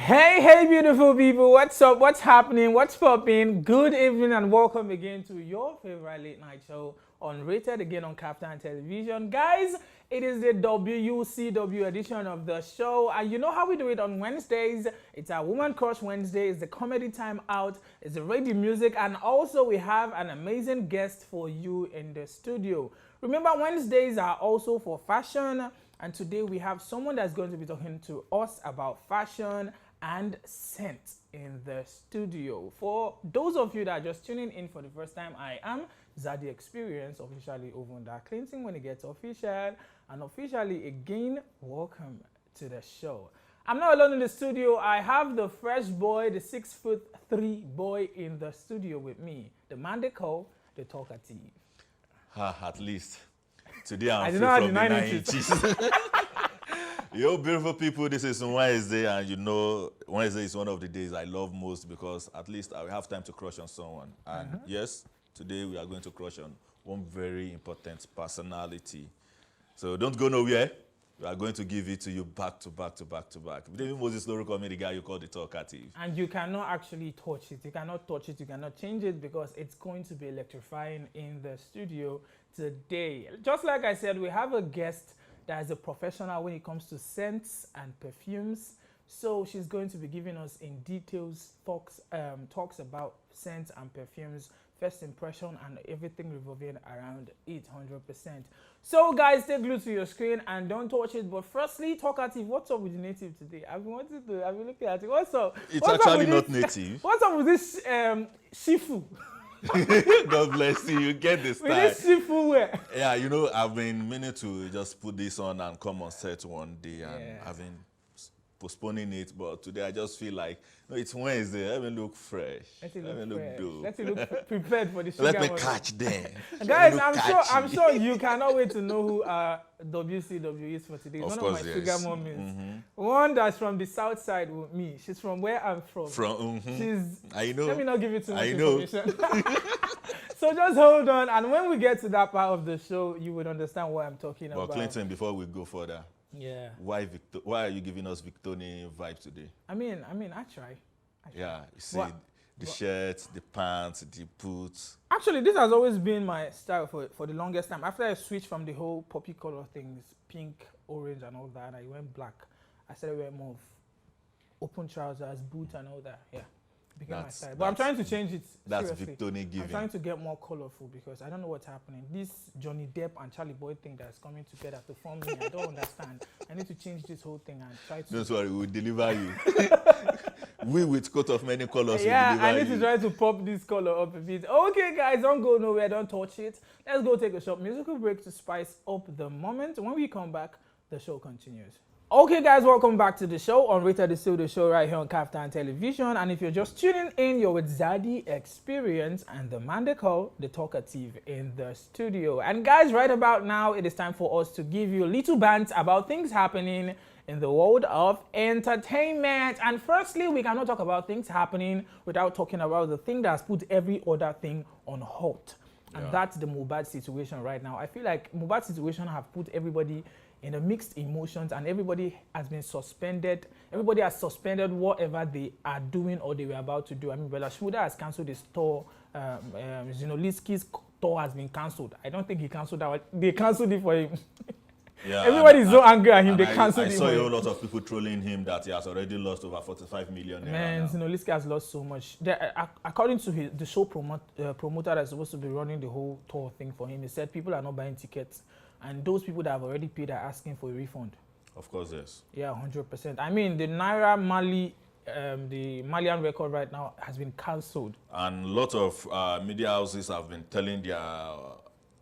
Hey, beautiful people. What's up? What's happening? What's popping? Good evening and welcome again to your favorite late night show, Unrated, again on KAFTAN Television. Guys, it is the WCW edition of the show. And you know how we do it on Wednesdays. It's our Woman Crush Wednesday. It's the comedy time out. It's the radio music. And also we have an amazing guest for you in the studio. Remember, Wednesdays are also for fashion. And today we have someone that's going to be talking to us about fashion and scent in the studio. For those of you that are just tuning in for the first time, I am Zady Experience, officially over on that cleansing when it gets official. And officially, again, welcome to the show. I'm not alone in the studio. I have the fresh boy, the 6'3" boy in the studio with me. The man they call the talkative. At least. Today I'm I free did not from the deny 90s. Yo, beautiful people, this is Wednesday, and you know, Wednesday is one of the days I love most because at least I will have time to crush on someone. And yes, today we are going to crush on one very important personality. So don't go nowhere. We are going to give it to you back to back to back to back. David Moses Loro called me the guy you call the talkative. And you cannot actually touch it. You cannot touch it. You cannot change it because it's going to be electrifying in the studio today. Just like I said, we have a guest that is a professional when it comes to scents and perfumes. So she's going to be giving us in details talks about scents and perfumes, first impression, and everything revolving around it 100%. So guys, stay glued to your screen and don't touch it. But firstly, talkative, what's up with the native today? I've been looking at it. What's up? It's what's actually up not this, native. What's up with this shifu? God bless you. You get this With time. this shifu wear. Yeah, you know, I've been meaning to just put this on and come on set one day, and I've been postponing it, but today I just feel like, no, it's Wednesday. Let me look fresh. Let it Let me look dope. Let you look prepared for the sugar. Let me moment. catch them. Guys, I'm sure you cannot wait to know who WCW is for today. It's Of one course, of my yes. sugar moments. One that's from the south side with me. She's from where I'm from. I know. Let me not give you too much I know. information. So just hold on, and when we get to that part of the show, you would understand what I'm talking about. But Clinton, before we go further, Yeah. why are you giving us Victorian vibe today? I mean, I try. Yeah, you see the shirts, the pants, the boots. Actually, this has always been my style for the longest time. After I switched from the whole poppy color things, pink, orange, and all that, and I went black, I started wearing more of open trousers, boots, and all that. Yeah, became my style. But I'm trying to change it. That's seriously. Victorian giving. I'm trying to get more colorful because I don't know what's happening. This Johnny Depp and Charlie Boy thing that's coming together to form me, I don't understand. I need to change this whole thing and try to. Don't worry, we'll deliver you. We with coat of many colors. Yeah, will deliver I need to try to pop this color up a bit. Okay, guys, don't go nowhere. Don't touch it. Let's go take a short musical break to spice up the moment. When we come back, the show continues. Okay, guys, welcome back to the show. Unrated is still the show right here on KAFTAN Television. And if you're just tuning in, you're with Zady Experience and the man they call the talkative in the studio. And guys, right about now, it is time for us to give you a little bant about things happening in the world of entertainment. And firstly, we cannot talk about things happening without talking about the thing that has put every other thing on halt. And that's the Mohbad situation right now. I feel like Mohbad situation have put everybody in a mixed emotions, and everybody has been suspended. Everybody has suspended whatever they are doing or they were about to do. I mean, Bella Shmurda has cancelled his tour. Zinoliski's tour has been cancelled. I don't think he cancelled that one. They cancelled it for him. Yeah, everybody is so angry at him. They cancelled it. I saw a whole lot of people trolling him that he has already lost over 45 million. Man, Zinoliski has lost so much. According to the show promoter that's supposed to be running the whole tour thing for him, he said people are not buying tickets. And those people that have already paid are asking for a refund. Of course, yes. Yeah, 100%. I mean, the Naira Mali, the Malian record right now has been cancelled. And a lot of media houses have been telling their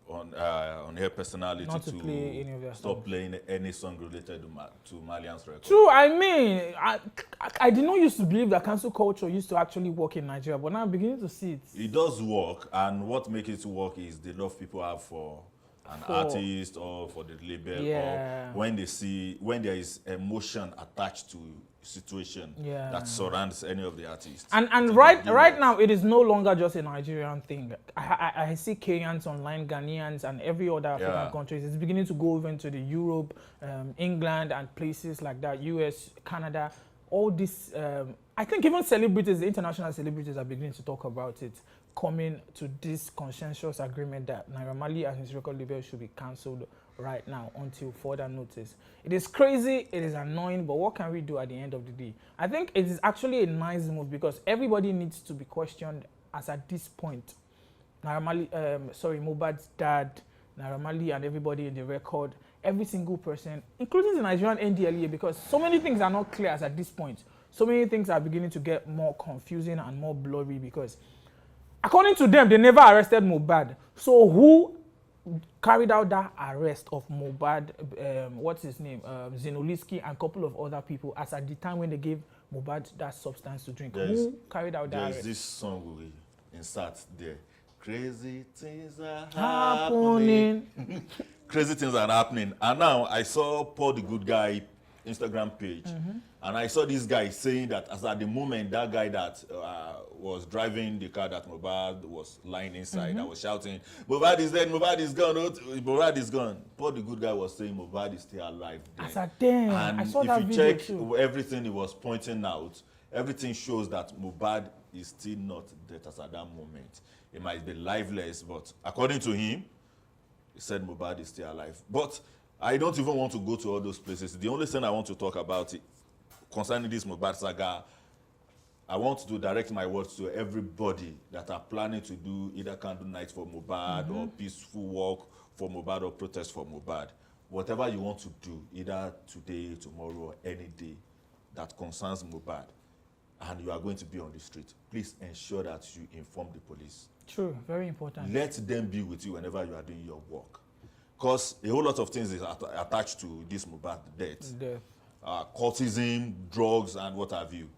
on-air personality not to play any of their stop playing any song related to Malian's record. True, I mean, I did not used to believe that cancel culture used to actually work in Nigeria, but now I'm beginning to see it. It does work, and what makes it work is the love people have for an artist or for the label, or when there is emotion attached to situation that surrounds any of the artists. And right now, it is no longer just a Nigerian thing. I see Kenyans online, Ghanaians, and every other African countries. It's beginning to go over into the Europe, England, and places like that, US, Canada. all this, I think even celebrities, the international celebrities are beginning to talk about it, coming to this consensus agreement that Naira Marley and his record label should be cancelled right now until further notice. It is crazy, it is annoying, but what can we do at the end of the day? I think it is actually a nice move because everybody needs to be questioned as at this point. Naira Marley, Mohbad's dad, Naira Marley and everybody in the record, every single person, including the Nigerian NDLEA, because so many things are not clear as at this point. So many things are beginning to get more confusing and more blurry because according to them, they never arrested Mohbad. So who carried out that arrest of Mohbad, what's his name, Zinoliski and a couple of other people as at the time when they gave Mohbad that substance to drink? Who carried out that arrest? There's this song we insert there. Crazy things are Happening. Crazy things are happening. And now I saw Paul the Good Guy Instagram page, and I saw this guy saying that as at the moment, that guy that was driving the car that Mohbad was lying inside, that was shouting, Mohbad is dead, Mohbad is gone, Mohbad is gone. Paul the Good Guy was saying Mohbad is still alive there. As at then, and I saw if that you video check too. everything he was pointing out, everything shows that Mohbad is still not dead as at that moment. It might be lifeless, but according to him, he said Mohbad is still alive. But I don't even want to go to all those places. The only thing I want to talk about concerning this Mohbad saga, I want to direct my words to everybody that are planning to do either candle night for Mohbad or peaceful walk for Mohbad or protest for Mohbad. Whatever you want to do, either today, tomorrow, or any day that concerns Mohbad, and you are going to be on the street, please ensure that you inform the police. True, very important. Let them be with you whenever you are doing your work. Because a whole lot of things is attached to this Mohbad death. Cultism, drugs, and what have you.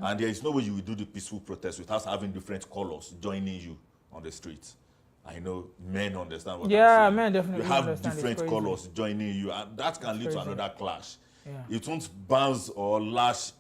And there is no way you will do the peaceful protest without having different colors joining you on the street. I know men understand what I'm saying. Yeah, men definitely You have understand. different colors joining you, and that can lead to another clash. Yeah. It won't bounce or lash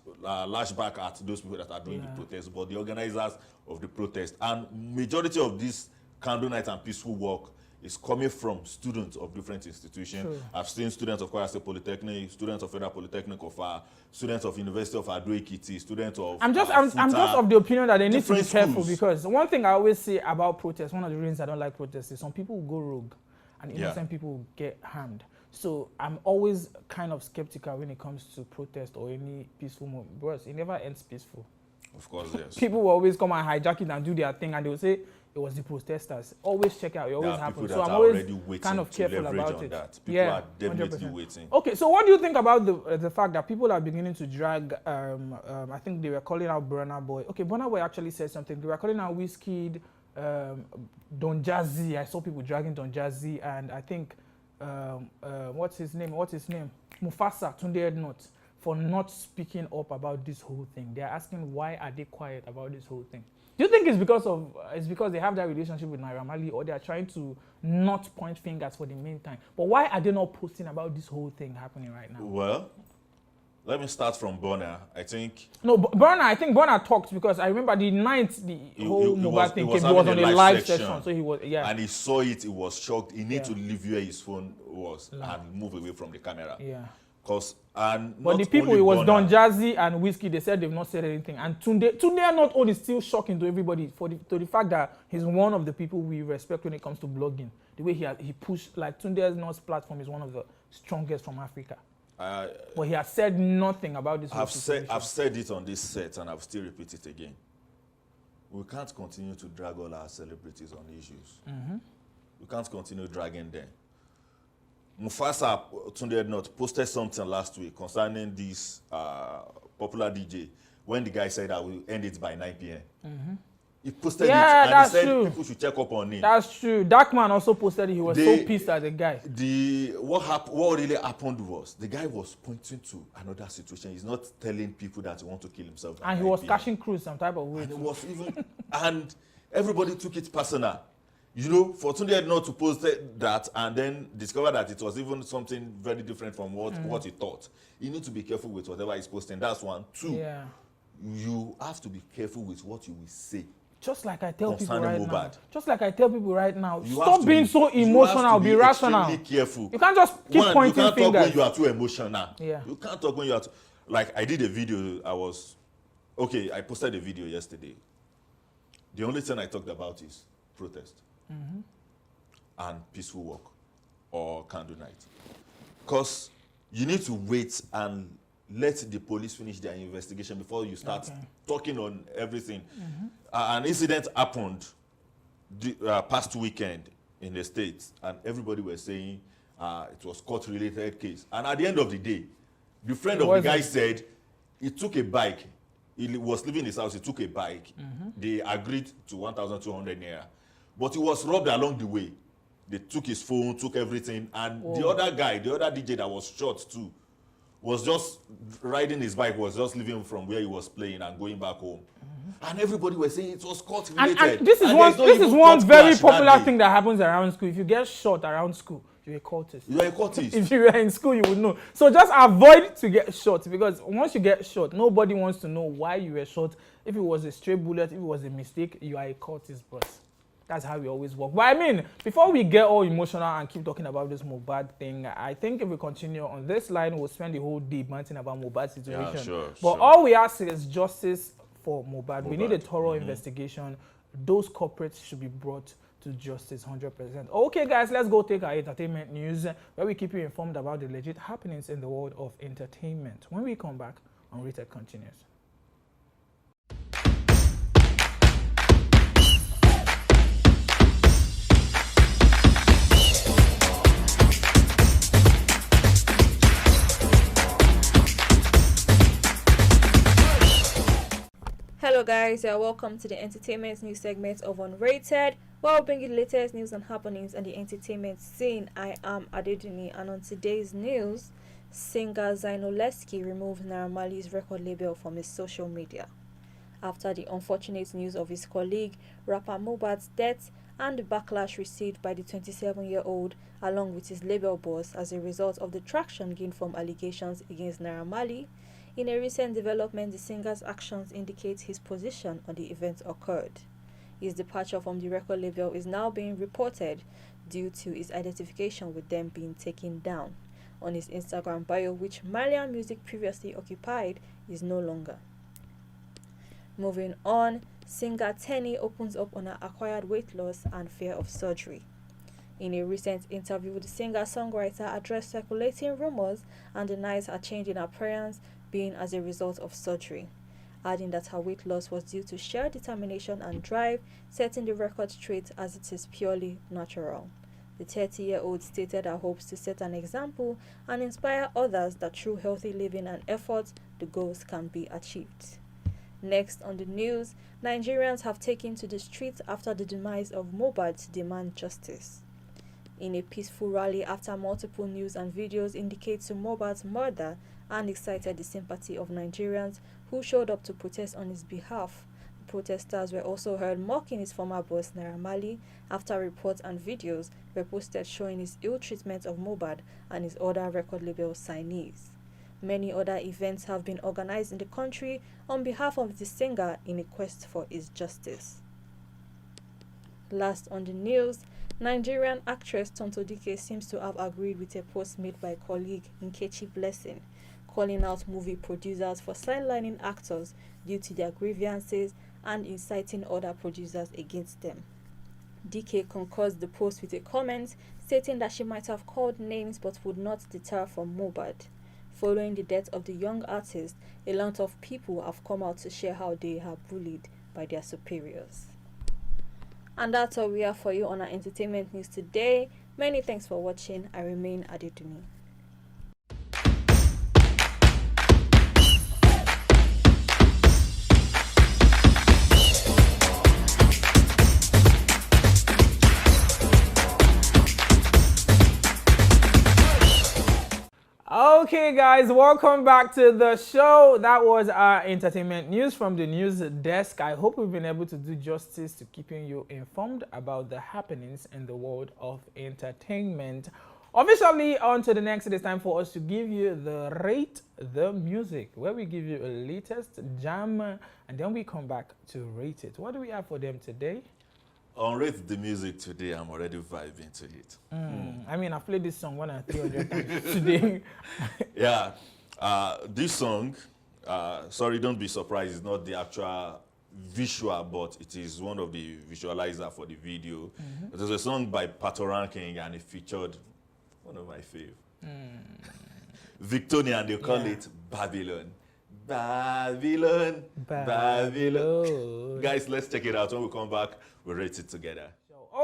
back at those people that are doing the protest, but the organizers of the protest. And majority of this candle night and peaceful walk is coming from students of different institutions. True. I've seen students of Kwara State Polytechnic, students of Federal Polytechnic of students of University of Ado-Ekiti, students of I'm just of the opinion that they need to be careful schools. because one thing I always say about protests, one of the reasons I don't like protests is some people will go rogue and innocent people will get harmed. So I'm always kind of skeptical when it comes to protest or any peaceful movement because it never ends peaceful. Of course, yes. People will always come and hijack it and do their thing and they will say it was the protesters. Always check out, it always happens. So I'm always kind of careful about it. People are definitely 100%. waiting. Okay, so what do you think about the fact that people are beginning to drag, I think they were calling out Burna Boy. Okay, Burna Boy actually said something. They were calling out Wizkid, Don Jazzy. I saw people dragging Don Jazzy and I think, what's his name? Mufasa, Tunde Ednut, for not speaking up about this whole thing. They're asking why are they quiet about this whole thing? Do you think it's because they have that relationship with Naira Marley or they are trying to not point fingers for the meantime? But why are they not posting about this whole thing happening right now? Well, let me start from Burna. I think... No, Burna talked because I remember the night the whole Mohbad thing came, he was on a live session. So he was, and he saw it, he was shocked. He needed to leave where his phone was and move away from the camera. Yeah. But the people, it was Don Jazzy and Wizkid, they said they've not said anything. And Tunde not only is still shocking to everybody to the fact that he's one of the people we respect when it comes to blogging. The way he pushed, like Tunde Not's platform is one of the strongest from Africa. But he has said nothing about this. I've said it on this set and I'll still repeat it again. We can't continue to drag all our celebrities on issues. We can't continue dragging them. Mufasa Tunde Ednut posted something last week concerning this popular DJ when the guy said I will end it by 9 p.m. He posted it and he said people should check up on him. That's true. Darkman also posted it. He was so pissed at the guy. What really happened was the guy was pointing to another situation. He's not telling people that he wants to kill himself. And he was cashing crews some type of way. And it was and everybody took it personal. You know, for Tunde not to post that and then discover that it was even something very different from what he thought. You need to be careful with whatever he's posting. That's one. Two, you have to be careful with what you will say. Just like I tell people right now. Stop being so emotional. You have to be rational. Extremely careful. You can't just keep pointing fingers. You can't talk when you are too emotional. Yeah. You can't talk when you are too... like I did a video. I posted a video yesterday. The only thing I talked about is protest and peaceful walk or candle night. Because you need to wait and let the police finish their investigation before you start talking on everything. An incident happened past weekend in the States, and everybody was saying it was court-related case. And at the end of the day, the friend of the guy said he took a bike. He was leaving his house, he took a bike. They agreed to 1,200 naira. But he was robbed along the way. They took his phone, took everything. And the other guy, the other DJ that was shot too, was just riding his bike, was just leaving from where he was playing and going back home. And everybody was saying it was court related. And this is one very popular thing that happens around school. If you get shot around school, you're a cultist. You are a cultist. If you were in school, you would know. So just avoid to get shot, because once you get shot, nobody wants to know why you were shot. If it was a stray bullet, if it was a mistake, you are a cultist, boss. That's how we always work. But I mean, before we get all emotional and keep talking about this Mohbad thing, I think if we continue on this line, we'll spend the whole day ranting about Mohbad's situation. Yeah, sure, but all we ask is justice for Mohbad. We need a thorough investigation. Those culprits should be brought to justice 100%. Okay, guys, let's go take our entertainment news, where we keep you informed about the legit happenings in the world of entertainment. When we come back, Unrated continues. Hello guys, welcome to the entertainment news segment of Unrated, where we'll bring you the latest news and happenings on the entertainment scene. I am Adedini, and on today's news, singer Zainoleski removed Naira Marley's record label from his social media after the unfortunate news of his colleague rapper Mohbad's death and the backlash received by the 27-year-old along with his label boss as a result of the traction gained from allegations against Naira Marley. In a recent development, the singer's actions indicate his position on the event occurred. His departure from the record label is now being reported due to his identification with them being taken down. On his Instagram bio, which Malian Music previously occupied, is no longer. Moving on, singer Tenny opens up on her acquired weight loss and fear of surgery. In a recent interview, the singer-songwriter addressed circulating rumors and denies her change in appearance being as a result of surgery, adding that her weight loss was due to sheer determination and drive, setting the record straight as it is purely natural. The 30-year-old stated her hopes to set an example and inspire others that through healthy living and effort, the goals can be achieved. Next on the news, Nigerians have taken to the streets after the demise of Mohbad to demand justice. In a peaceful rally after multiple news and videos indicate to Mohbad's murder and excited the sympathy of Nigerians who showed up to protest on his behalf. The protesters were also heard mocking his former boss Naira Marley after reports and videos were posted showing his ill treatment of Mohbad and his other record label signees. Many other events have been organized in the country on behalf of the singer in a quest for his justice. Last on the news, Nigerian actress Tonto Dike seems to have agreed with a post made by colleague Nkechi Blessing, calling out movie producers for sidelining actors due to their grievances and inciting other producers against them. DK concurs the post with a comment stating that she might have called names but would not deter from Mohbad. Following the death of the young artist, a lot of people have come out to share how they are bullied by their superiors. And that's all we have for you on our entertainment news today. Many thanks for watching. I remain Adeduni. Okay, guys, welcome back to the show. That was our entertainment news from the news desk. I hope we've been able to do justice to keeping you informed about the happenings in the world of entertainment. Officially, on to the next. It is time for us to give you the Rate the Music, where we give you a latest jam, and then we come back to rate it. What do we have for them today? On Rate the Music today, I'm already vibing to it. I mean, I've played this song 100 or 300 times today. Yeah. This song, sorry, don't be surprised, it's not the actual visual, but it is one of the visualizer for the video. It was a song by Patoranking, and it featured one of my fave. Victoria, and they call it Babylon. Babylon, Babylon. Guys, let's check it out. When we come back, we'll rate it together.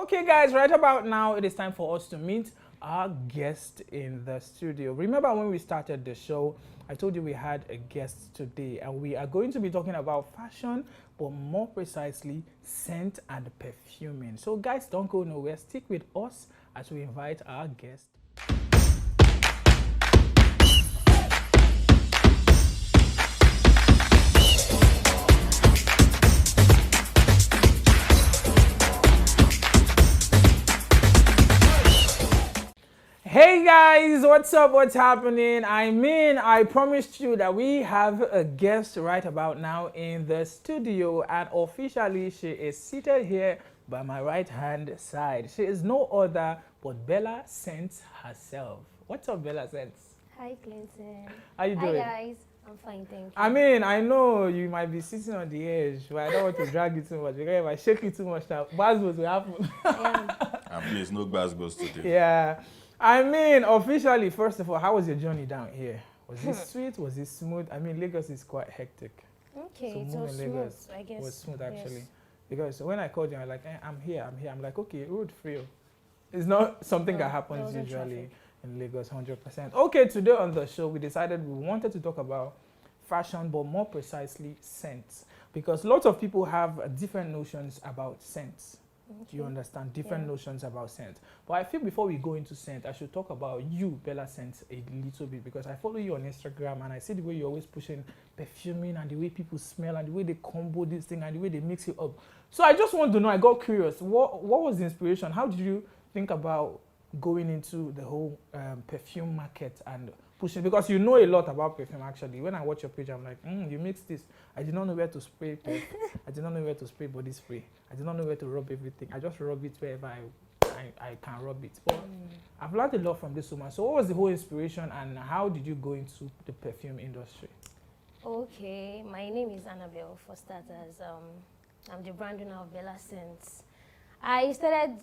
Okay, guys, right about now, it is time for us to meet our guest in the studio. Remember when we started the show, I told you we had a guest today, and we are going to be talking about fashion, but more precisely, scent and perfuming. So, guys, don't go nowhere. Stick with us as we invite our guest. Hey guys, what's up? What's happening? I promised you that we have a guest right about now in the studio, and officially she is seated here by my right hand side. She is no other but Bella Sense herself. What's up, Bella Sense? Hi, Clinton. How you doing? Hi, guys. I'm fine, thank you. I know you might be sitting on the edge, but I don't want to drag you too much because if I shake you too much now, bad will happen. And please, no grass goes today. Yeah. Officially, first of all, how was your journey down here? Was it sweet? Was it smooth? Lagos is quite hectic. Okay, So it moving was Lagos smooth, I guess. was smooth actually. Yes. Because when I called you, I'm like, I'm here. I'm like, okay, road free. It's not something that happens wasn't usually traffic. in Lagos 100%. Okay, today on the show, we decided we wanted to talk about fashion, but more precisely, scents. Because lots of people have different notions about scents. Okay. You understand? Different Yeah. notions about scent. But I feel before we go into scent, I should talk about you, Bella Scent, a little bit, because I follow you on Instagram and I see the way you're always pushing perfuming and the way people smell and the way they combo this thing and the way they mix it up. So I just want to know, I got curious, what was the inspiration? How did you think about going into the whole perfume market and pushing? Because you know a lot about perfume actually. When I watch your page, I'm like, you mix this. I did not know where to spray perf. I did not know where to spray body spray. I did not know where to rub everything. I just rub it wherever I can rub it. But I've learned a lot from this woman. So what was the whole inspiration and how did you go into the perfume industry? Okay, my name is Annabelle, for starters. I'm the brand owner of Bella Scents. I started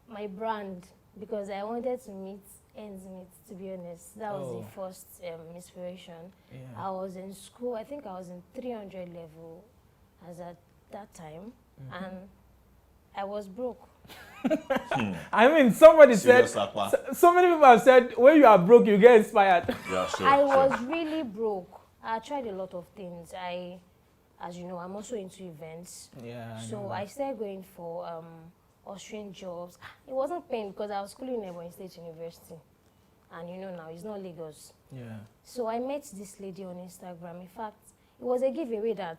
my brand because I wanted to meet ends meet, to be honest. That was the first inspiration. Yeah. I was in school, I think I was in 300 level as at that time, and I was broke. Somebody Serious said, Akwa. so many people have said, when you are broke, you get inspired. Yeah, sure. I was really broke. I tried a lot of things. As you know, I'm also into events. Yeah. So I started going for Austrian jobs. It wasn't paying because I was schooling in Ebonyi State University. And you know now, it's not Lagos. Yeah. So I met this lady on Instagram. In fact, it was a giveaway that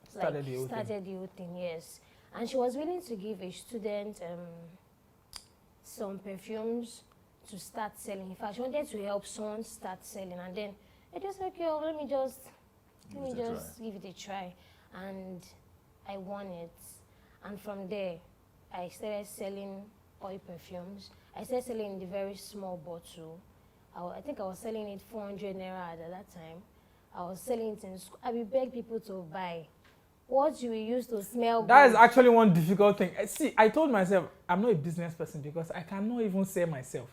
Started the whole started the whole thing, yes. And she was willing to give a student some perfumes to start selling. In fact, she wanted to help someone start selling. And then I just said, okay, let me just give it a try. And I won it. And from there, I started selling oil perfumes. I started selling in the very small bottle. I think I was selling it 400 naira at that time. I was selling it in school. I would beg people to buy. What you will use to smell That good. is actually one difficult thing. See, I told myself, I'm not a business person because I cannot even sell myself.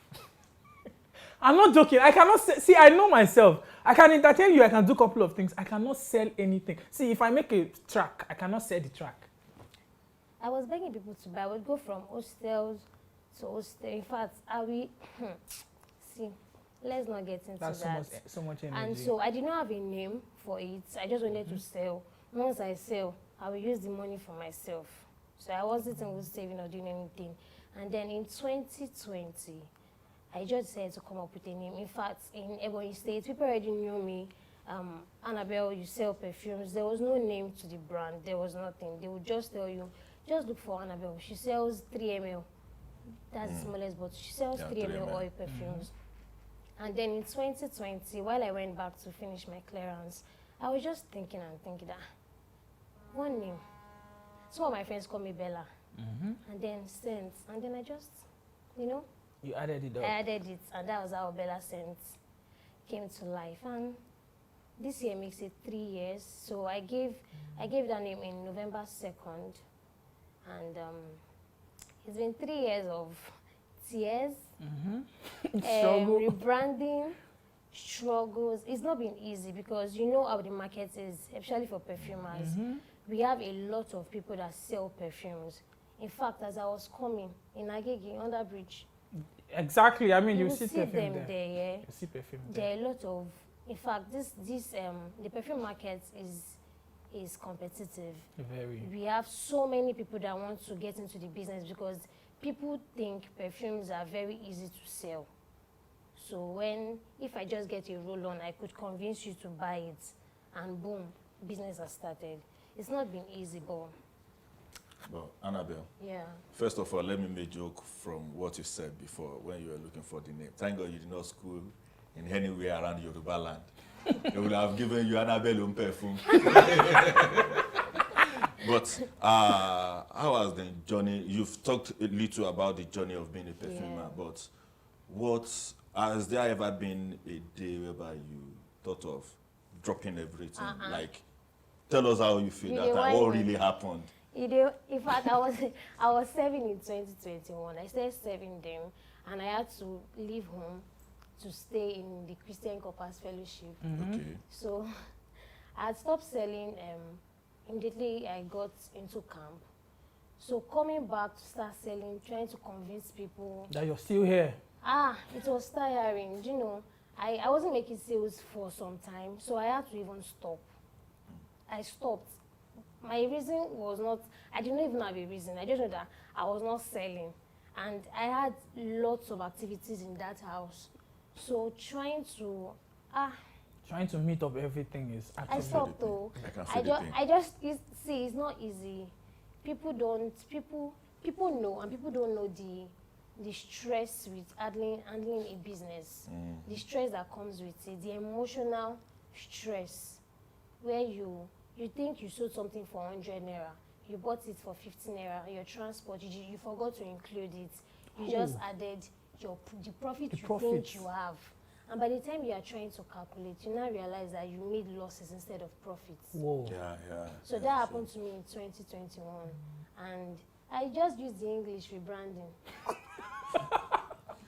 I'm not joking. I cannot see, I know myself. I can entertain you. I can do a couple of things. I cannot sell anything. See, if I make a track, I cannot sell the track. I was begging people to buy. I would go from hostels to hostel. In fact, see, let's not get into That's that. so much energy. And so I did not have a name for it. I just wanted to sell. Once I sell, I will use the money for myself. So I wasn't saving or doing anything. And then in 2020, I just decided to come up with a name. In fact, in Ebonyi State, people already knew me. Annabelle, you sell perfumes. There was no name to the brand. There was nothing. They would just tell you, just look for Annabelle. She sells 3 ml. That's the smallest bottle. She sells 3 ml oil perfumes. And then in 2020, while I went back to finish my clearance, I was just thinking that one name. Some of my friends call me Bella. And then Scent. And then I just, you added it up. I added it. And that was how Bella Scent came to life, and this year makes it 3 years. So I gave that name in November 2nd, and it's been 3 years of tears, Struggle. rebranding, struggles. It's not been easy because you know how the market is, especially for perfumers. We have a lot of people that sell perfumes. In fact, as I was coming in Agege, under bridge, Exactly. I mean, you you will see see perfume them there. there. Yeah. You see perfume There there. are a lot of, in fact, the perfume market is competitive. Very. We have so many people that want to get into the business because people think perfumes are very easy to sell. So if I just get a roll-on, I could convince you to buy it, and boom, business has started. It's not been easy, but Annabelle, yeah. first of all, let me make a joke from what you said before when you were looking for the name. Thank God you did not school in anywhere around Yoruba land. They would have given you Annabelle on perfume. But how was the journey? You've talked a little about the journey of being a perfumer, but has there ever been a day whereby you thought of dropping everything? Like, tell us how you feel that time. What really happened? In fact, I was serving in 2021. I started serving them, and I had to leave home to stay in the Christian Corpus Fellowship. Okay. So I had stopped selling. Immediately I got into camp. So coming back to start selling, trying to convince people. That you're still here. It was tiring. You know, I wasn't making sales for some time, so I had to even stop. I stopped. My reason was not, I didn't even have a reason. I just know that I was not selling. And I had lots of activities in that house. So trying to meet up everything is I absolutely. stopped though. I can feel the pain. See, it's not easy. People know, and people don't know the stress with handling a business. The stress that comes with it, the emotional stress, where you think you sold something for 100 naira, you bought it for 15 naira, your transport, you forgot to include it. You just added the profit you think you have. And by the time you are trying to calculate, you now realize that you made losses instead of profits. Whoa. Yeah. So that happened to me in 2021. And I just used the English rebranding.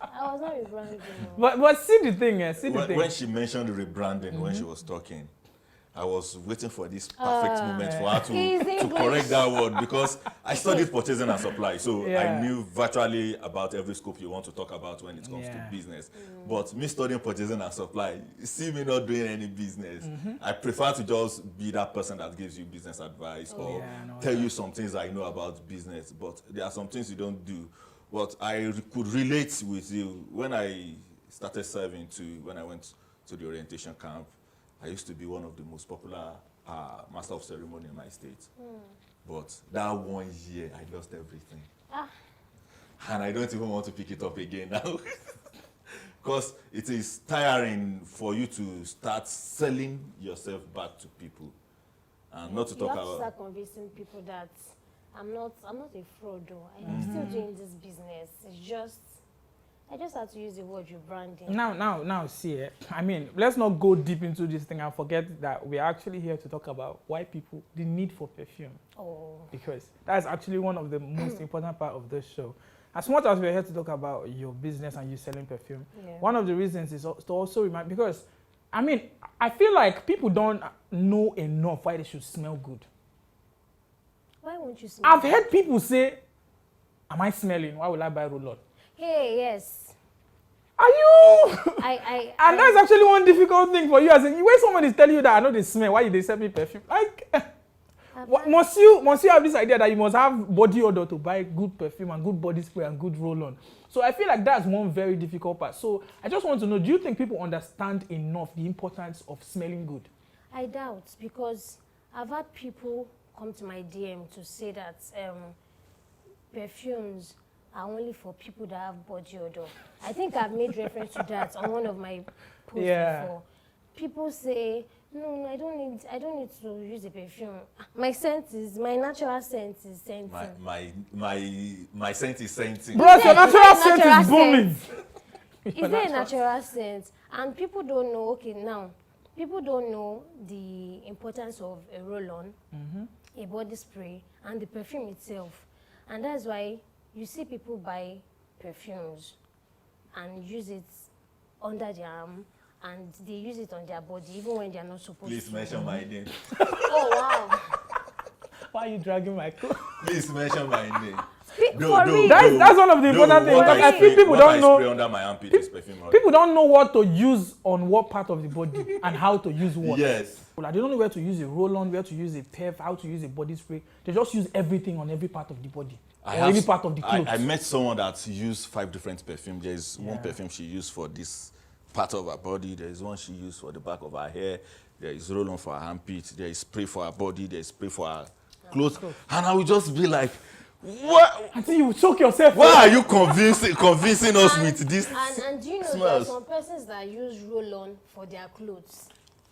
I was not rebranding. No. But see the thing, When she mentioned rebranding, when she was talking, I was waiting for this perfect moment for her to correct that word, because I studied purchasing and supply, so I knew virtually about every scope you want to talk about when it comes to business. But me studying purchasing and supply, see me not doing any business. I prefer to just be that person that gives you business advice or tell you some things I know about business, but there are some things you don't do. But I could relate with you when I started serving when I went to the orientation camp. I used to be one of the most popular master of ceremony in my state. But that 1 year, I lost everything. And I don't even want to pick it up again now. Because it is tiring for you to start selling yourself back to people. And not to talk about... You have to start convincing people that I'm not a fraud though. I'm still doing this business. It's just... I just had to use the word rebranding. Now, see, I mean, let's not go deep into this thing and forget that we're actually here to talk about why people, the need for perfume. Because that's actually one of the most important part of this show. As much as we're here to talk about your business and you selling perfume, one of the reasons is to also remind, because, I mean, I feel like people don't know enough why they should smell good. Why won't you smell? I've heard people say, am I smelling? Why will I buy roll-on? Hey, yes. Are you? And that's actually one difficult thing for you. As in, when someone is telling you that I know they smell, why they sell me perfume? Like, must you have this idea that you must have body odor to buy good perfume and good body spray and good roll-on? So I feel like that's one very difficult part. So I just want to know, do you think people understand enough the importance of smelling good? I doubt, because I've had people come to my DM to say that perfumes are only for people that have body odor. I think I've made reference to that on one of my posts before. People say, no, I don't need to use a perfume. My natural scent is scenting. My scent is scenting. Bro, your natural scent is booming. Is there a natural scent? And people don't know, okay, now, people don't know the importance of a roll-on, a body spray, and the perfume itself. And that's why you see people buy perfumes and use it under their arm, and they use it on their body, even when they're not supposed Please to. mention my name. Oh, wow. Why are you dragging my clothes? Please mention my name. That's one of the important things. I think people don't know. Spray under my armpit is perfume oil. People don't know what to use on what part of the body and how to use what. Yes. Well, they don't know where to use a roll-on, where to use a perf, how to use a body spray. They just use everything on every part of the body. Or every part of the clothes. I met someone that used 5 different perfumes. There's one perfume she used for this part of her body. There's one she used for the back of her hair. There is roll-on for her armpit. There is spray for her body. There is spray for her clothes. And I would just be like, what? Until you choke yourself. Why are you convincing us with this? And do you know smells? there are some persons that use roll-on for their clothes?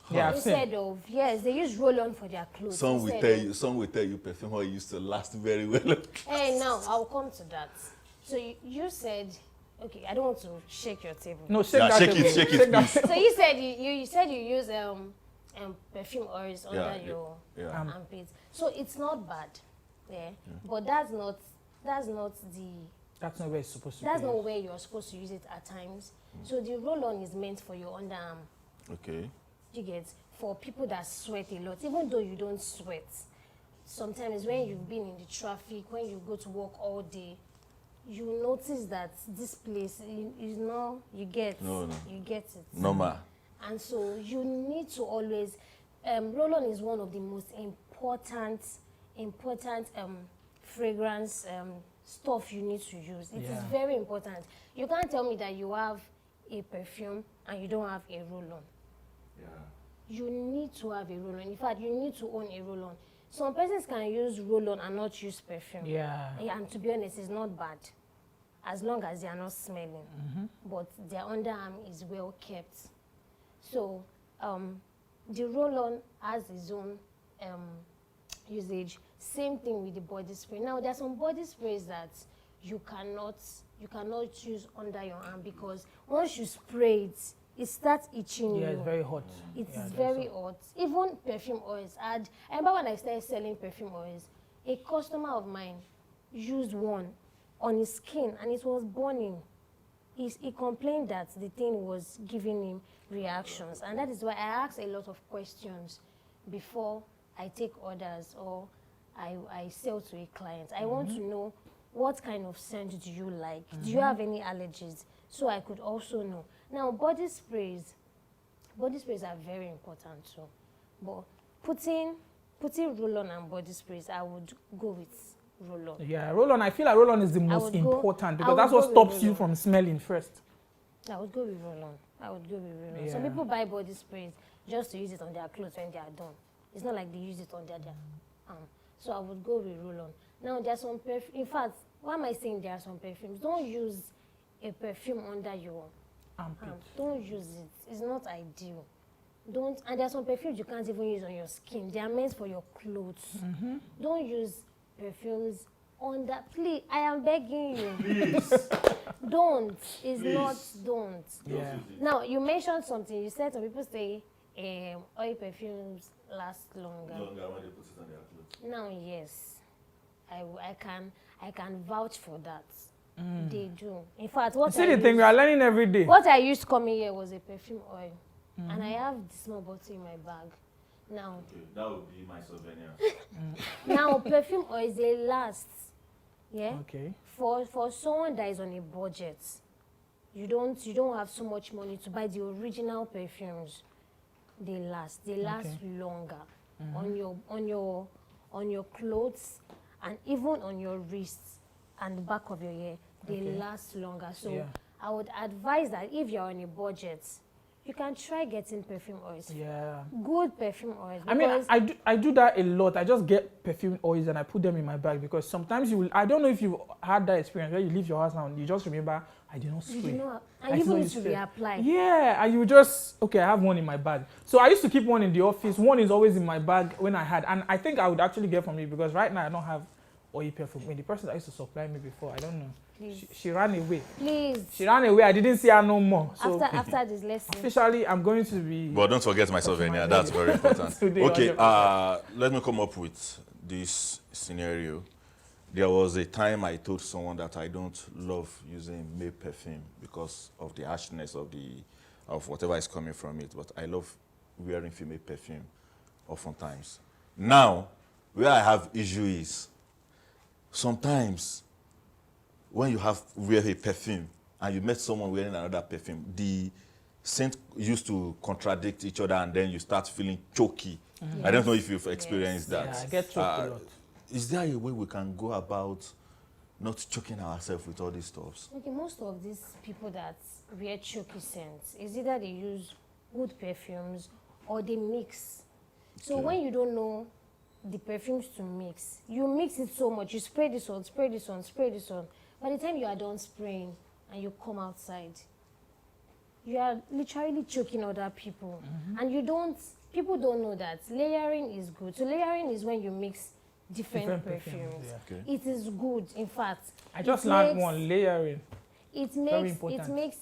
Yeah, Instead of, yes, they use roll-on for their clothes. Some will tell you perfume oil used to last very well. Hey, now I'll come to that. So you said, okay, I don't want to shake your table. No, shake Yeah, that shake table. it, shake it, that please. So you said you use perfume oils under your armpits. So it's not bad, but that's not That's not where it's supposed to be. That's not where you're supposed to use it at times. So the roll-on is meant for your underarm. Okay. You get, for people that sweat a lot, even though you don't sweat. Sometimes when you've been in the traffic, when you go to work all day, you notice that this place is not, you get it. Normal. And so you need to always, roll-on is one of the most important fragrance stuff you need to use. It is very important. You can't tell me that you have a perfume and you don't have a roll-on. Yeah. You need to have a roll-on. In fact, you need to own a roll-on. Some persons can use roll-on and not use perfume. Yeah. And to be honest, it's not bad, as long as they are not smelling. But their underarm is well kept. So the roll-on has its own usage. Same thing with the body spray. Now, there are some body sprays that you cannot use under your arm, because once you spray it, it starts itching you. Yeah, it's very hot. It's very hot. Even perfume oils. I remember when I started selling perfume oils, a customer of mine used one on his skin and it was burning. He complained that the thing was giving him reactions, and that is why I ask a lot of questions before I take orders or I sell to a client. I want to know, what kind of scent do you like? Do you have any allergies? So I could also know. Now, body sprays are very important too. But putting roll-on and body sprays, I would go with roll-on. Yeah, roll-on. I feel like roll-on is the most important, because that's what stops you from smelling first. I would go with roll-on. Yeah. Some people buy body sprays just to use it on their clothes when they are done. It's not like they use it on their arm. So I would go with roll-on. Now, there are some perfumes. In fact, why am I saying there are some perfumes? Don't use a perfume under your armpit. Don't use it. It's not ideal. And there are some perfumes you can't even use on your skin. They are meant for your clothes. Don't use perfumes under. Please, I am begging you. Please. Don't. Don't. Yeah. Now, you mentioned something. You said some people say oil perfumes last longer. Longer when they put it on their clothes. Now, yes, I can vouch for that. They do. In fact, See the thing, we are learning every day. what I used coming here was a perfume oil, and I have the small bottle in my bag. Now, Okay, that would be my souvenir. now perfume oils, they last. Yeah. Okay. For someone that is on a budget, you don't have so much money to buy the original perfumes. They last longer on your clothes, and even on your wrists and the back of your hair. They last longer. So I would advise that if you're on a budget, you can try getting perfume oils. Yeah. Good perfume oils. I mean, I do that a lot. I just get perfume oils and I put them in my bag, because sometimes I don't know if you've had that experience where you leave your house and you just remember, I did not spray. And you need to reapply. Yeah, and you just, okay, I have one in my bag. So I used to keep one in the office. One is always in my bag when I had, and I think I would actually get from you, because right now I don't have oil perfume. The person that used to supply me before, I don't know. Please. She ran away. Please. She ran away. I didn't see her no more. So After this lesson. officially, I'm going to be. But don't forget my souvenir. That's very important. Today, Okay, 100%. let me come up with this scenario. There was a time I told someone that I don't love using male perfume because of the harshness of whatever is coming from it. But I love wearing female perfume oftentimes. Now, where I have issue is sometimes when you wear a perfume and you met someone wearing another perfume, the scent used to contradict each other and then you start feeling choky. I don't know if you've experienced that. Yeah, I get choked a lot. Is there a way we can go about not choking ourselves with all these stuffs? Okay, most of these people that wear choky scents is either they use good perfumes or they mix. So Okay. when you don't know the perfumes to mix, you mix it so much, you spray this one, spray this one, spray this one. By the time you are done spraying and you come outside, you are literally choking other people. And people don't know that layering is good. So layering is when you mix different perfumes. Yeah. Okay. It is good, in fact. I just it learned makes- one layering. It Very makes important.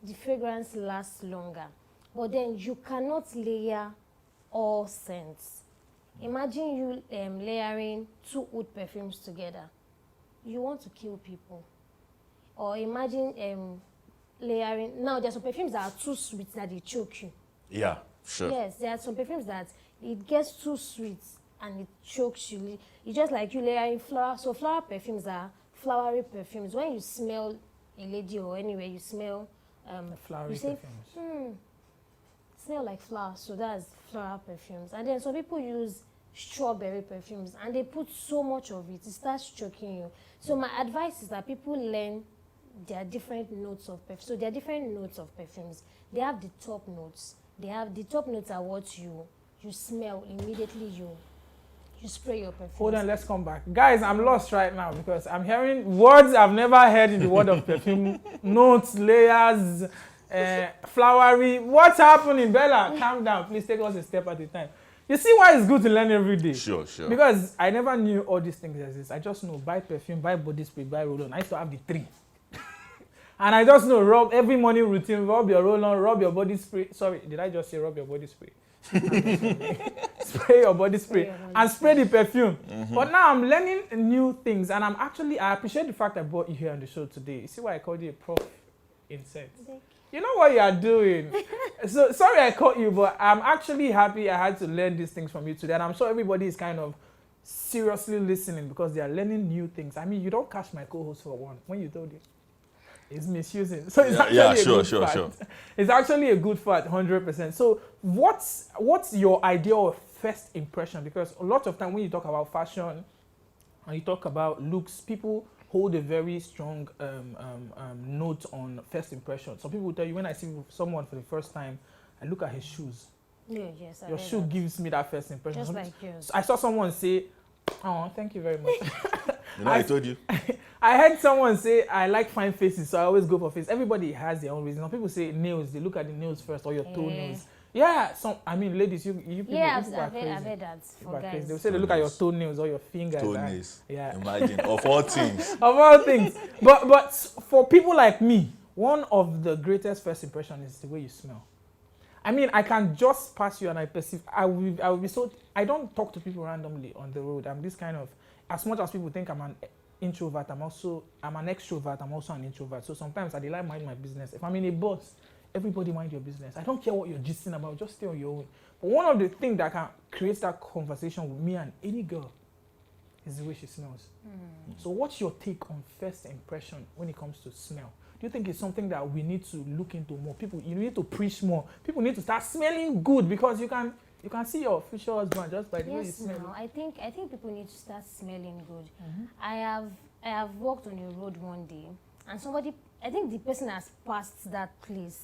the fragrance last longer, but then you cannot layer all scents. Imagine you layering 2 oud perfumes together. You want to kill people. Or imagine layering. Now there's some perfumes that are too sweet that they choke you. Yeah, sure. Yes, there are some perfumes that it gets too sweet and it chokes you. It's just like you layering flower. So flower perfumes are flowery perfumes. When you smell a lady or anywhere, you smell Flowery you say, perfumes. smell like flowers. So that's flower perfumes. And then some people use strawberry perfumes and they put so much of it starts choking you. So my advice is that people learn there are different notes of perfume. So there are different notes of perfumes. They have the top notes. They have the top notes are what you smell immediately. You spray your perfume. Hold on, let's come back. Guys, I'm lost right now because I'm hearing words I've never heard in the world of perfume. Notes, layers, flowery. What's happening? Bella, calm down. Please take us a step at a time. You see why it's good to learn every day? Sure, sure. Because I never knew all these things exist. I just know buy perfume, buy body spray, buy roll-on. I used to have the 3. And I just know rub every morning routine, rub your roll-on, rub your body spray. Sorry, did I just say rub your body spray? Spray your body spray and spray the perfume. But now I'm learning new things and I appreciate the fact I brought you here on the show today. You see why I called you a prof in scent? You know what you are doing. So sorry I caught you, but I'm actually happy I had to learn these things from you today. And I'm sure everybody is kind of seriously listening because they are learning new things. I mean, you don't catch my co-host for one when you told it. It's misusing. So it's actually a good fact. It's actually a good fact, 100%. So what's your idea of first impression? Because a lot of time when you talk about fashion and you talk about looks, people hold a very strong note on first impression. Some people will tell you when I see someone for the first time, I look at his shoes. Yeah, yes, Your shoe gives me that first impression. Just like yours. I saw someone say, "Oh, thank you very much." You know, I told you. I heard someone say, I like fine faces, so I always go for face. Everybody has their own reason. Some people say nails, they look at the nails first or your toenails. Yeah, ladies, you people, Yeah, you people are I've crazy. heard that People for are crazy. guys. They'll say they look at your toenails or your fingers. Toenails. Yeah. Imagine, of all things. Of all things. But for people like me, one of the greatest first impression is the way you smell. I mean, I can just pass you and I perceive, I will be so, I don't talk to people randomly on the road. I'm this kind of, as much as people think I'm an introvert, I'm an extrovert, I'm also an introvert. So sometimes I like mind my business. If I'm in a bus, everybody mind your business. I don't care what you're gisting about, just stay on your own. But one of the things that can create that conversation with me and any girl is the way she smells. So what's your take on first impression when it comes to smell? Do you think it's something that we need to look into more? You need to preach more. People need to start smelling good because you can see your future husband just by the way you Yes, smell. no, I think people need to start smelling good. I have walked on a road one day, and I think the person has passed that place,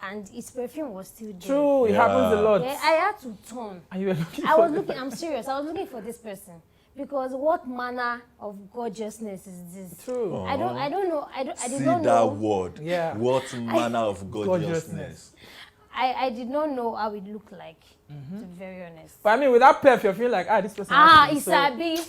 and its perfume was still there. True, it happens a lot. Yeah, I had to turn. And you were looking I for was looking. I'm serious. I was looking for this person because what manner of gorgeousness is this? True. I don't know. I did See not that know. word. Yeah. What manner of gorgeousness. Gorgeousness. I did not know how it looked like. To be very honest. But I mean, with that perf, you feel like, this person. has to be so- Isabi.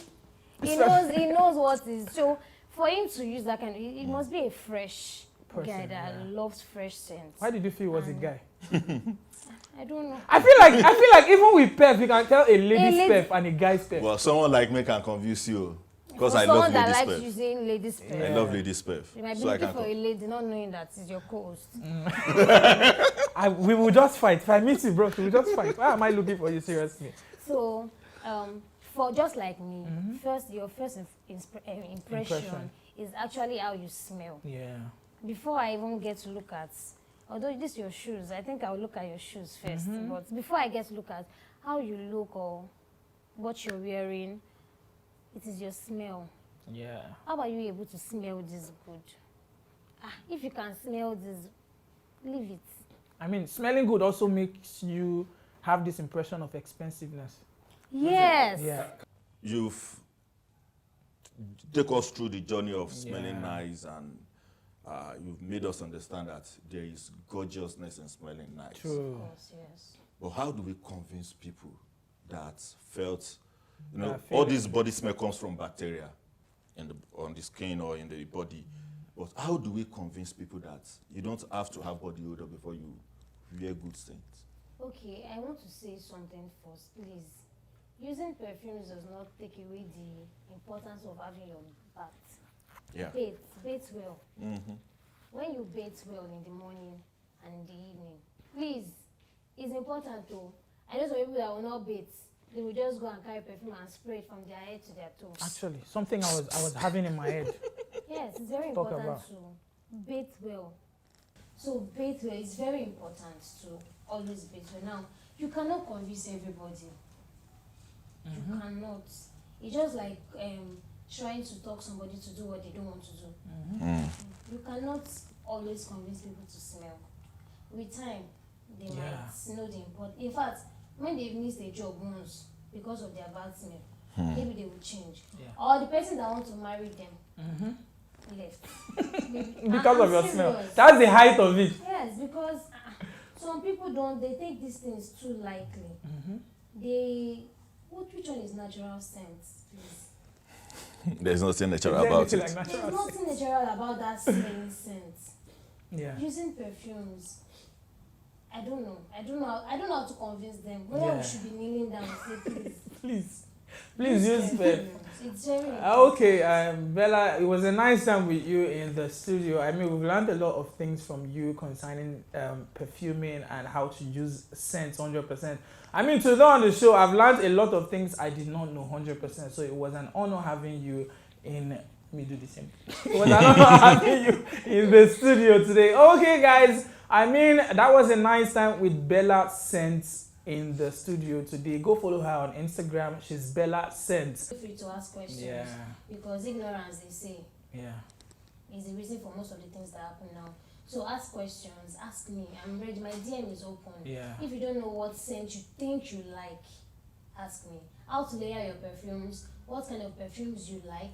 He knows what is. So for him to use that kind of, it must be a fresh guy that loves fresh scents. Why did you feel he was a guy? I don't know. I feel like even with pep, you can tell a lady's pep and a guy's pep. Well, someone like me can convince you. Because For I love someone that ladies' likes pep. using ladies' pep. I love ladies' pep. You might be So I looking can for a lady, not knowing that it's your co-host. We will just fight. If I meet you, bro, we will just fight. Why am I looking for you seriously? So, for just like me, your first impression is actually how you smell. Yeah. Before I even get to look at, although this is your shoes, I think I'll look at your shoes first. But before I get to look at how you look or what you're wearing, it is your smell. Yeah. How are you able to smell this good? If you can smell this, leave it. I mean, smelling good also makes you have this impression of expensiveness. Yes. Yeah. You've take us through the journey of smelling nice, and you've made us understand that there is gorgeousness in smelling nice. True. Of course, yes. But how do we convince people that felt, all this body smell comes from bacteria on the skin or in the body. But how do we convince people that you don't have to have body odor before you wear good scents? Okay, I want to say something first, please. Using perfumes does not take away the importance of having your bath. Yeah. Bathe well. When you bathe well in the morning and in the evening, please, it's important though. I know some people that will not bathe. They will just go and carry perfume and spray it from their head to their toes. Actually, something I was having in my head. Yes, it's very important to bathe well. So bathe well is very important to always bathe well. Now, you cannot convince everybody. You cannot. It's just like trying to talk somebody to do what they don't want to do. You cannot always convince people to smell. With time, they might know the importance. In fact, when they've missed a job once because of their bad smell, maybe they will change. Yeah. Or the person that wants to marry them left. Because of your smell. That's the height of it. Yes, because some people they take these things too lightly. Which one is natural scent, please? There's nothing natural about it. There's nothing natural about that smelling scent. Yeah. Using perfumes, I don't know how to convince them. Whether we should be kneeling down and say, please use perfume. It's very important. Okay, Bella, it was a nice time with you in the studio. I mean, we've learned a lot of things from you concerning perfuming and how to use scents 100%. I mean, today on the show, I've learned a lot of things I did not know 100%. So it was an honor having you in. Let me do the same. It was an honor having you in the studio today. Okay, guys. I mean, that was a nice time with Bella Scents in the studio today. Go follow her on Instagram. She's Bella Scents. Feel free to ask questions. Yeah. Because ignorance, they say, is the reason for most of the things that happen now. So ask questions, ask me. I'm ready. My DM is open. Yeah. If you don't know what scent you think you like, ask me. How to layer your perfumes, what kind of perfumes you like,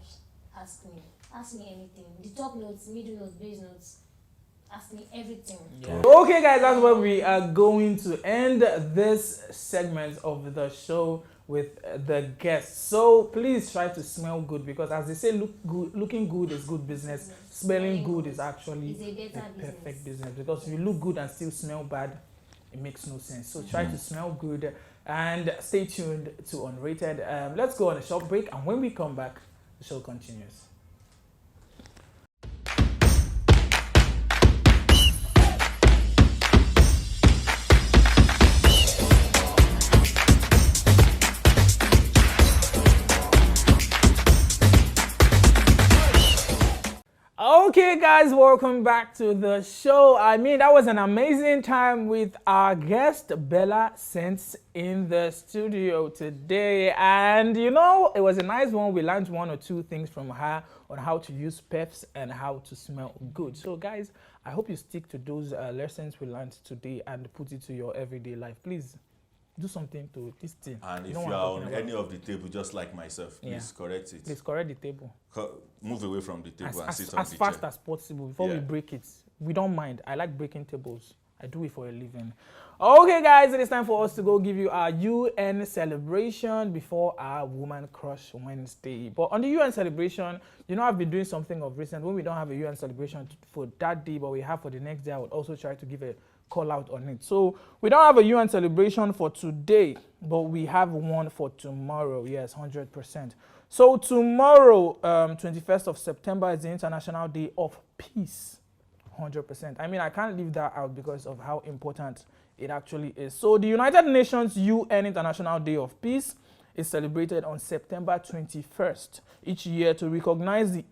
ask me. Ask me anything. The top notes, middle notes, base notes. Ask me everything. Yeah. Okay, guys, that's where we are going to end this segment of the show with the guests. So please try to smell good, because as they say, looking good is good business. Smelling good is actually the perfect business. Because if you look good and still smell bad, it makes no sense. So try to smell good and stay tuned to Unrated. Let's go on a short break, and when we come back, the show continues. Okay, guys, welcome back to the show. I mean, that was an amazing time with our guest, Bella Scents, in the studio today. And, it was a nice one. We learned one or two things from her on how to use perfs and how to smell good. So, guys, I hope you stick to those lessons we learned today and put it to your everyday life. Please do something to this thing. And if you are on any of the table, just like myself, please correct it. Please correct the table. Move away from the table and sit on the chair. As fast as possible before we break it. We don't mind. I like breaking tables. I do it for a living. Okay, guys, it is time for us to go give you our UN celebration before our Woman Crush Wednesday. But on the UN celebration, you know, I've been doing something of recent. When we don't have a UN celebration for that day, but we have for the next day, I would also try to give a call out on it. So we don't have a UN celebration for today, but we have one for tomorrow. Yes, 100%. So tomorrow, 21st of September, is the International Day of Peace. 100%. I mean, I can't leave that out because of how important it actually is. So the United Nations UN International Day of Peace is celebrated on September 21st each year to recognize the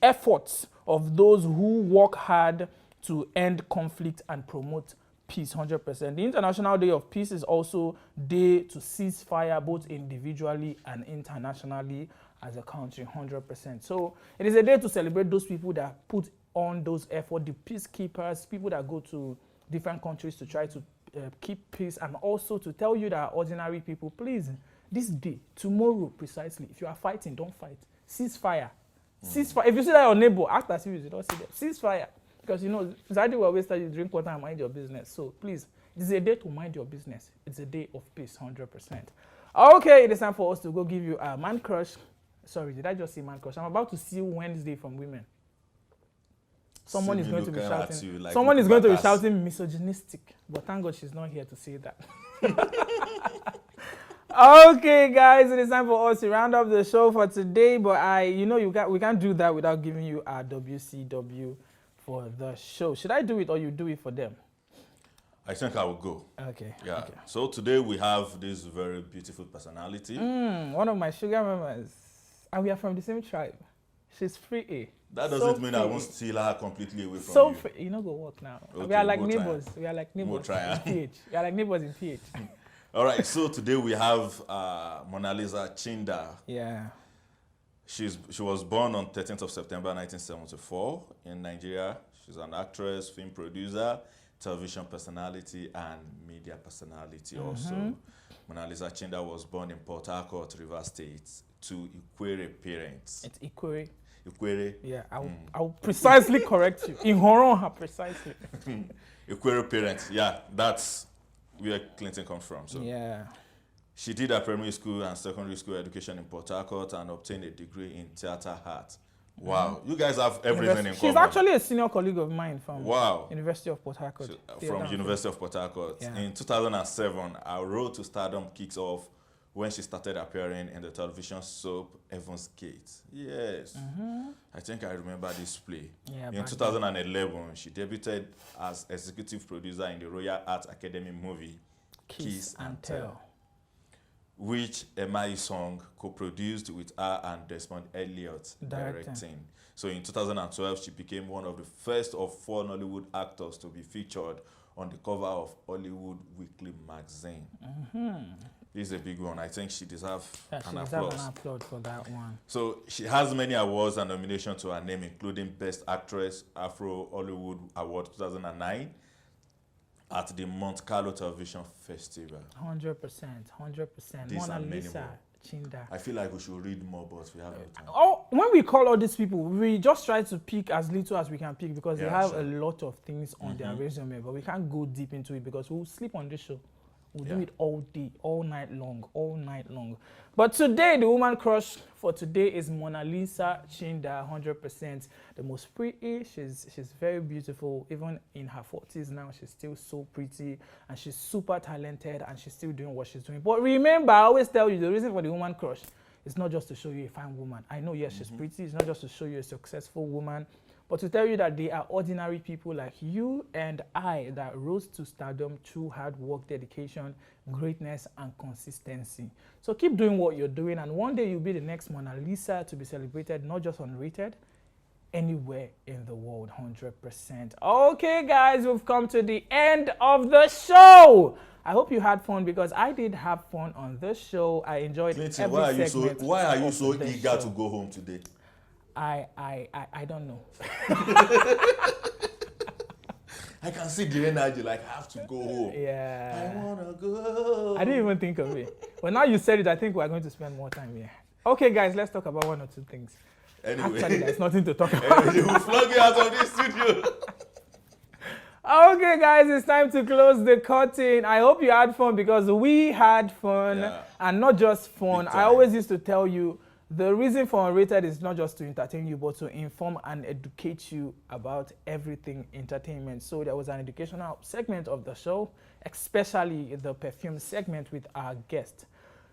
efforts of those who work hard to end conflict and promote peace. 100%. The International Day of Peace is also day to cease fire both individually and internationally as a country. 100%. So it is a day to celebrate those people that put on those efforts, the peacekeepers, people that go to different countries to try to keep peace, and also to tell you that ordinary people, please, this day, tomorrow precisely, if you are fighting, don't fight. Cease fire. Cease fire. If you see that your neighbor, act as if you don't see them. Cease fire. Because, you know, Zady will always tell you, drink water and mind your business. So please, this is a day to mind your business. It's a day of peace, 100%. Okay, it is time for us to go give you a man crush. Sorry, did I just say man crush? I'm about to see Wednesday from women. Someone is going to be shouting. Like someone is going to be shouting misogynistic, but thank God she's not here to say that. Okay, guys, it is time for us to round up the show for today. But we can't do that without giving you our WCW for the show. Should I do it or you do it for them? I think I will go. Okay. Yeah. Okay. So today we have this very beautiful personality. One of my sugar mamas, and we are from the same tribe. She's free A. That doesn't mean I won't steal her completely away from so you. Free. You know, go work now. Okay, we are like we'll neighbors. We are like neighbors in PH. We are like neighbors in PH. All right. So today we have Mona Lisa Chinda. Yeah. She was born on 13th of September 1974 in Nigeria. She's an actress, film producer, television personality, and media personality also. Mona Lisa Chinda was born in Port Harcourt, Rivers State, to Ikwere parents. It's Ikwere. Ikwere? Yeah, I'll precisely correct you. In Horon, precisely. Ikwere parents. Yeah, that's where Clinton comes from. So yeah. She did her primary school and secondary school education in Port Harcourt and obtained a degree in theater art. Wow, you guys have everything in common. She's actually a senior colleague of mine from University of Port Harcourt. From University of Port Harcourt. Yeah. In 2007, our road to stardom kicks off when she started appearing in the television soap Heaven's Gate. Yes. I think I remember this play. Yeah, in 2011, she debuted as executive producer in the Royal Art Academy movie Kiss and Tell, which Emma Song co-produced with her and Desmond Elliott directing. So in 2012, she became one of the first of 4 Nollywood actors to be featured on the cover of Hollywood Weekly magazine. This is a big one. I think she deserves an applause. An applaud for that one. So she has many awards and nominations to her name, including Best Actress, Afro Hollywood Award 2009, at the Monte Carlo Television Festival. 100%, 100%. Mona Lisa Chinda. I feel like we should read more, but we have no time. Oh, when we call all these people, we just try to pick as little as we can pick because they have a lot of things on their resume, but we can't go deep into it because we'll sleep on this show. We'll do it all day, all night long. But today, the woman crush for today is Mona Lisa Chinda, 100%. The most pretty. She's very beautiful. Even in her 40s now, she's still so pretty. And she's super talented. And she's still doing what she's doing. But remember, I always tell you, the reason for the woman crush is not just to show you a fine woman. I know, yes, she's pretty. It's not just to show you a successful woman. But to tell you that they are ordinary people like you and I that rose to stardom through hard work, dedication, greatness, and consistency. So keep doing what you're doing, and one day you'll be the next Mona Lisa to be celebrated, not just on Unrated, anywhere in the world, 100%. Okay, guys, we've come to the end of the show. I hope you had fun because I did have fun on this show. I enjoyed Clinton, every segment. why are you so eager to go home today? I don't know. I can see the energy, like I have to go home. Yeah. I wanna go. I didn't even think of it. But now you said it, I think we're going to spend more time here. Okay, guys, let's talk about 1 or 2 things. Anyway. Actually, there's nothing to talk about. Anyway, we'll flog you out of this studio. Okay, guys, it's time to close the curtain. I hope you had fun because we had fun, and not just fun. I always used to tell you the reason for Unrated is not just to entertain you, but to inform and educate you about everything entertainment. So there was an educational segment of the show, especially the perfume segment with our guest.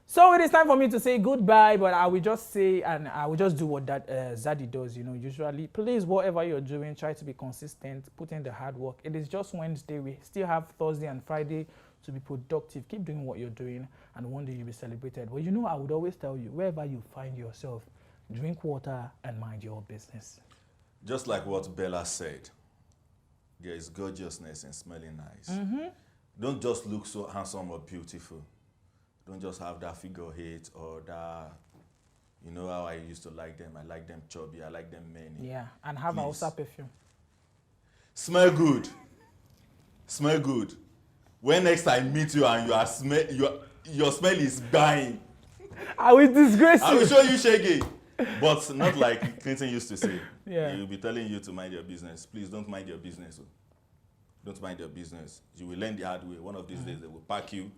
So it is time for me to say goodbye, but I will just say, and I will just do what that Zady does, you know, usually. Please, whatever you're doing, try to be consistent, put in the hard work. It is just Wednesday. We still have Thursday and Friday to be productive. Keep doing what you're doing, and one day you'll be celebrated. But you know, I would always tell you, wherever you find yourself, drink water and mind your business. Just like what Bella said, there is gorgeousness in smelling nice. Don't just look so handsome or beautiful. Don't just have that figure 8 or that, you know how I used to like them. I like them chubby. I like them many. Yeah, and have a Hausa perfume. Smell good. Smell good. When next I meet you and your smell is dying, I will disgrace you. I will show you shaggy. But not like Clinton used to say. Yeah. He'll be telling you to mind your business. Please don't mind your business. Don't mind your business. You will learn the hard way. One of these days they will pack you,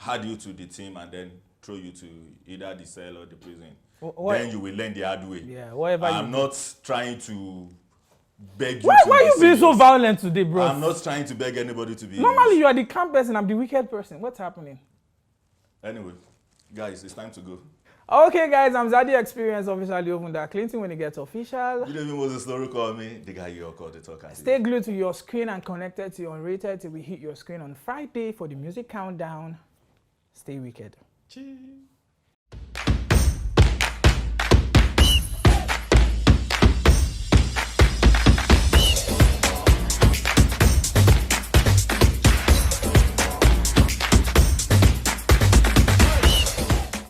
add you to the team, and then throw you to either the cell or the prison. Then you will learn the hard way. Yeah, whatever. I'm not trying to beg you. Why are you being so violent today, bro? I'm not trying to beg anybody to be. Normally, you are the calm person. I'm the wicked person. What's happening? Anyway, guys, it's time to go. Okay, guys, I'm Zady Experience officially open that Clinton when it gets official. You know even was a story call me. The guy you called the talkative. Stay glued to your screen and connected to Unrated till we hit your screen on Friday for the music countdown. Stay wicked. Cheers.